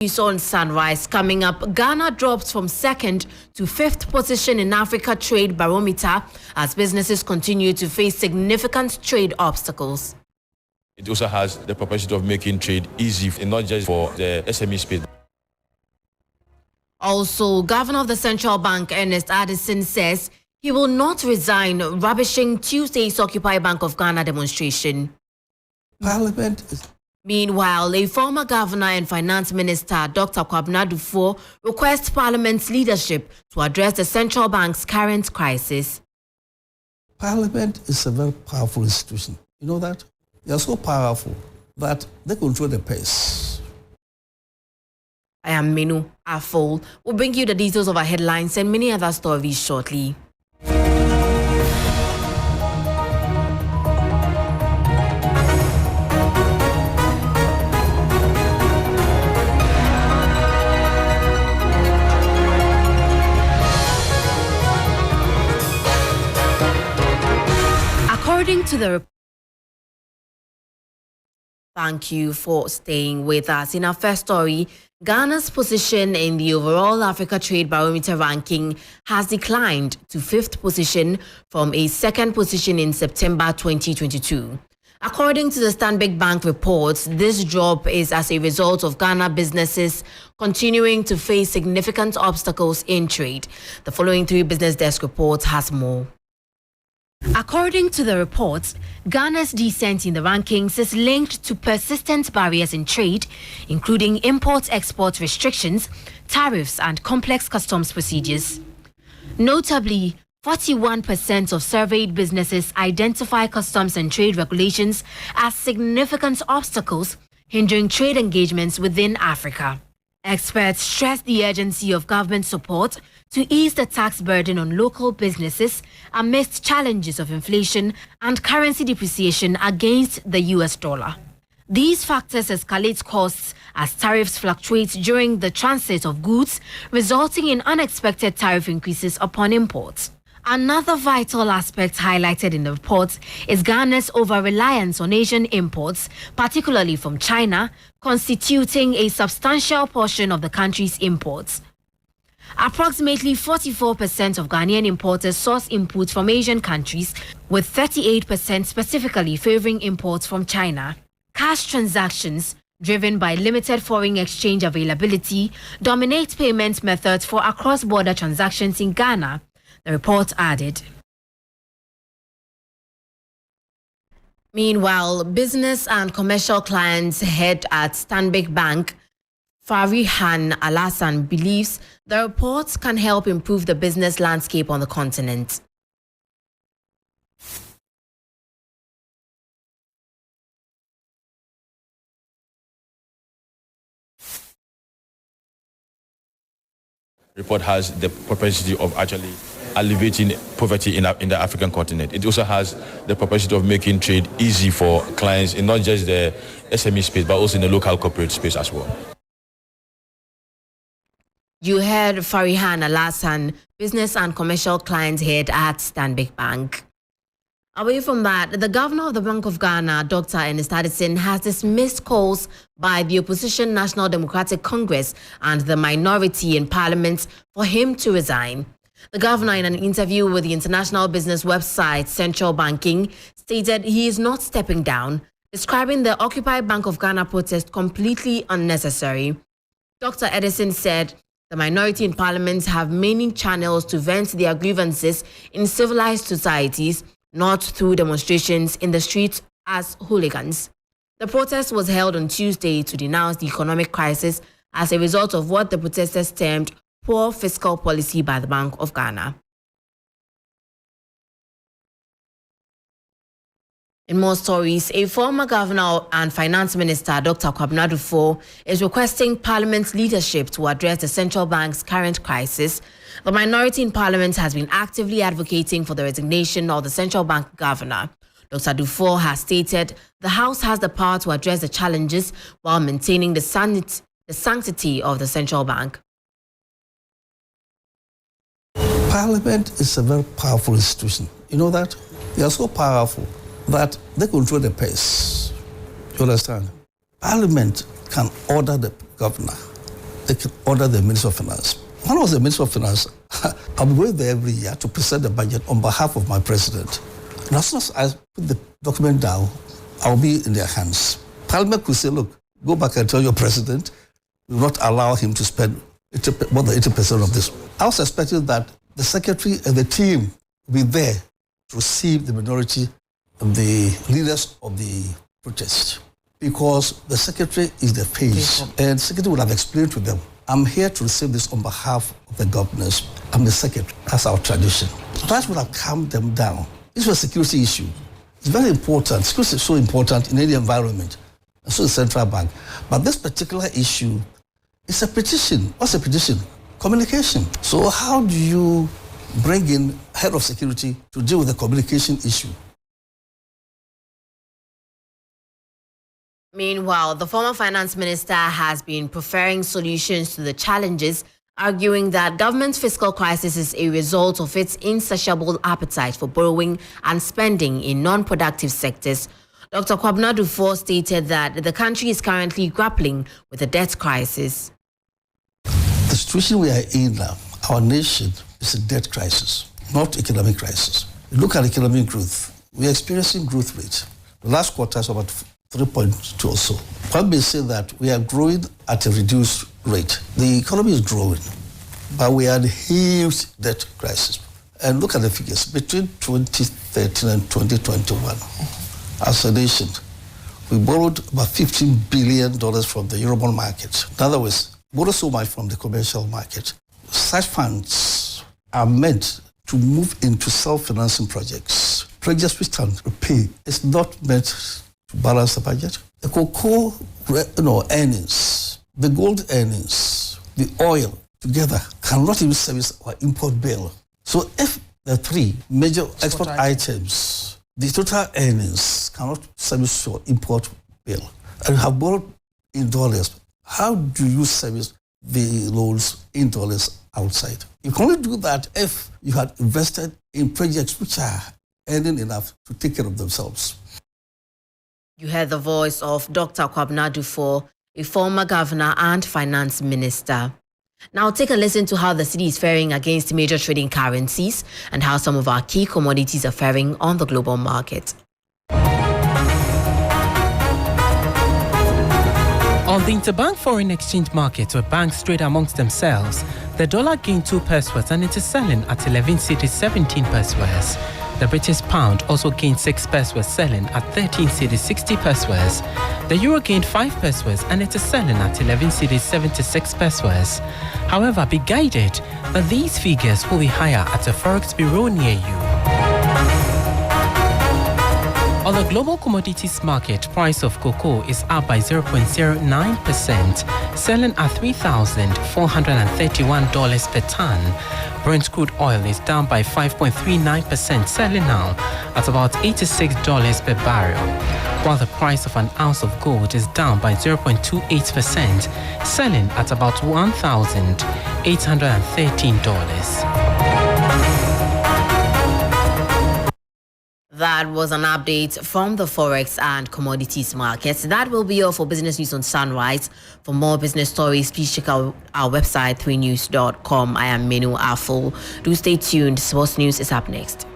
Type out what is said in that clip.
News on Sunrise. Coming up, Ghana drops from 2nd to 5th position in Africa Trade Barometer as businesses continue to face significant trade obstacles. It also has the propensity of making trade easy, and not just for the SME space. Also, Governor of the Central Bank, Ernest Addison, says he will not resign, rubbishing Tuesday's Occupy Bank of Ghana demonstration. Parliament is... Meanwhile, a former governor and finance minister, Dr. Manu Afful, requests Parliament's leadership to address the central bank's current crisis. Parliament is a very powerful institution. You know that? They are so powerful that they control the pace. I am Manu Afful. We'll bring you the details of our headlines and many other stories shortly. According to the report, thank you for staying with us. In our first story, Ghana's position in the overall Africa Trade Barometer ranking has declined to 5th position from a 2nd position in September 2022. According to the Stanbic Bank reports, this drop is as a result of Ghana businesses continuing to face significant obstacles in trade. The following 3 Business Desk reports has more. According to the reports, Ghana's descent in the rankings is linked to persistent barriers in trade, including import-export restrictions, tariffs, and complex customs procedures. Notably, 41% of surveyed businesses identify customs and trade regulations as significant obstacles hindering trade engagements within Africa. Experts stress the urgency of government support to ease the tax burden on local businesses amidst challenges of inflation and currency depreciation against the US dollar. These factors escalate costs as tariffs fluctuate during the transit of goods, resulting in unexpected tariff increases upon imports. Another vital aspect highlighted in the report is Ghana's over-reliance on Asian imports, particularly from China, constituting a substantial portion of the country's imports. Approximately 44% of Ghanaian importers source inputs from Asian countries, with 38% specifically favoring imports from China. Cash transactions, driven by limited foreign exchange availability, dominate payment methods for across-border transactions in Ghana, the report added. Meanwhile, business and commercial clients head at Stanbic Bank, Farihan Alasan, believes the report can help improve the business landscape on the continent. The report has the propensity of actually alleviating poverty in the African continent. It also has the propensity of making trade easy for clients in not just the SME space, but also in the local corporate space as well. You heard Farihan Alasan, business and commercial clients head at Stanbic Bank. Away from that, the governor of the Bank of Ghana, Dr. Ernest Addison, has dismissed calls by the opposition National Democratic Congress and the minority in Parliament for him to resign. The governor, in an interview with the international business website Central Banking, stated he is not stepping down, describing the Occupy Bank of Ghana protest completely unnecessary. Dr. Addison said the minority in Parliament have many channels to vent their grievances in civilized societies, not through demonstrations in the streets as hooligans. The protest was held on Tuesday to denounce the economic crisis as a result of what the protesters termed poor fiscal policy by the Bank of Ghana. In more stories, a former governor and finance minister, Dr. Manu Afful, is requesting Parliament's leadership to address the central bank's current crisis. The minority in Parliament has been actively advocating for the resignation of the central bank governor. Dr. Afful has stated the House has the power to address the challenges while maintaining the sanctity of the central bank. Parliament is a very powerful institution. You know that? They are so powerful that they control the pace. You understand? Parliament can order the governor they can order the Minister of Finance. When I was the Minister of Finance, I'll be going there every year to present the budget on behalf of my president. And as soon as I put the document down, I'll be in their hands. Parliament could say, look, go back and tell your president, we will not allow him to spend more than 80% of this. I was expecting that the secretary and the team will be there to receive the minority of the leaders of the protest, because the secretary is the face, and the secretary would have explained to them, I'm here to receive this on behalf of the governors. I'm the secretary. That's our tradition. That would have calmed them down. This was a security issue. It's very important. Security is so important in any environment, and so is central bank. But this particular issue is a petition. What's a petition? Communication. So how do you bring in head of security to deal with the communication issue? Meanwhile, the former finance minister has been preferring solutions to the challenges, arguing that government's fiscal crisis is a result of its insatiable appetite for borrowing and spending in non-productive sectors. Dr. Kwabena Duffuor stated that the country is currently grappling with a debt crisis. The situation we are in now, our nation is a debt crisis, not economic crisis. Look at economic growth. We are experiencing growth rate. The last quarter is about 3.2 or so. One may say that we are growing at a reduced rate. The economy is growing, but we are in a huge debt crisis. And look at the figures. Between 2013 and 2021, as a nation, we borrowed about $15 billion from the Eurobond market. In other words, borrowed so much from the commercial market. Such funds are meant to move into self-financing projects. Projects which can repay. It's not meant to balance the budget. The cocoa earnings, the gold earnings, the oil together cannot even service our import bill. So if the three major export items, the total earnings cannot service your import bill, and you have borrowed in dollars, how do you service the loans in dollars outside? You can only do that if you had invested in projects which are earning enough to take care of themselves. You heard the voice of Dr. Kwabena Duffuor, a former governor and finance minister. Now take a listen to how the cedi is faring against major trading currencies and how some of our key commodities are faring on the global market. On the interbank foreign exchange market, where banks trade amongst themselves, the dollar gained 2 pesos worth and it is selling at 11 cedis 17 pesos worth. The British pound also gained 6 pesos worth, selling at 13 cedis 60 pesos worth. The euro gained 5 pesos worth and it is selling at 11 cedis 76 pesos worth. However, be guided that these figures will be higher at a forex bureau near you. On the global commodities market, price of cocoa is up by 0.09%, selling at $3,431 per ton. Brent crude oil is down by 5.39%, selling now at about $86 per barrel, while the price of an ounce of gold is down by 0.28%, selling at about $1,813. That was an update from the Forex and commodities markets. That will be all for Business News on Sunrise. For more business stories, please check out our website, 3news.com. I am Manu Afful. Do stay tuned. Sports News is up next.